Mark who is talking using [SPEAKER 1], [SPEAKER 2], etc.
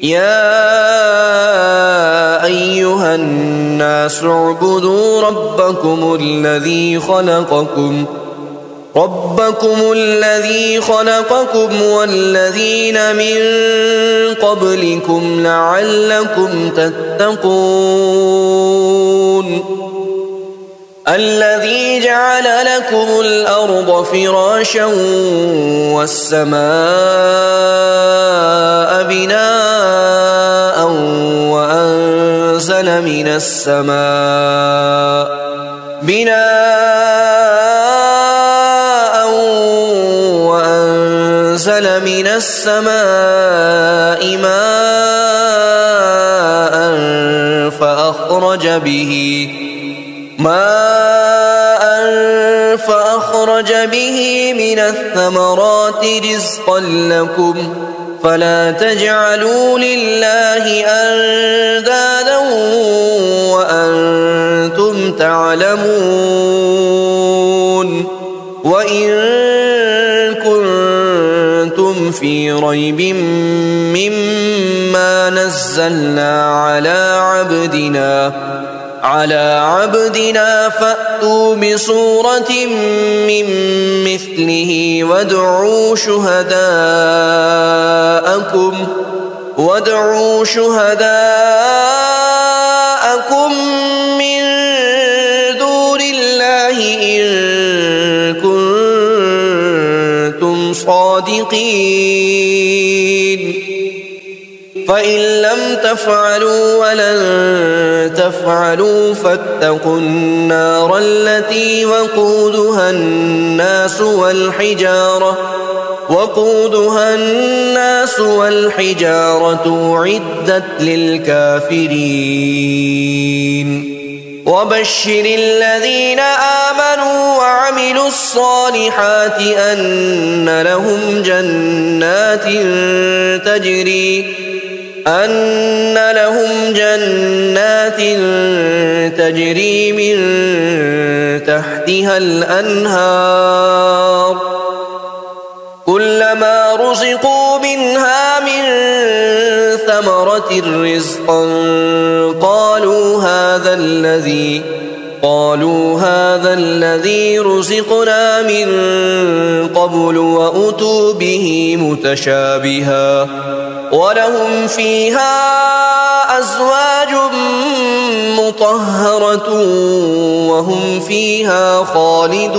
[SPEAKER 1] يا أيها الناس اعبدوا ربكم الذي خلقكم والذين من قبلكم لعلكم تتقون الذي جعل لكم الأرض فراشا والسماء بناء وأنزل من السماء ماء فأخرج به من الثمرات رزقا لكم فلا تجعلوا لله أندادا وأنتم تعلمون وإن كنتم في ريب مما نزلنا على عبدنا فأتوا بسورة من مثله وادعوا شهداءكم من دون الله إن كنتم صادقين فإن لم تفعلوا ولن تفعلوا فاتقوا النار التي وقودها الناس والحجارة أعدت للكافرين وبشر الذين آمنوا وعملوا الصالحات أن لهم جنات تجري من تحتها الأنهار كلما رزقوا منها من ثمرة رزقا قالوا هذا الذي رزقنا من قبل وأتوا به متشابها ولهم فيها أزواج مطهرة وهم فيها خالدون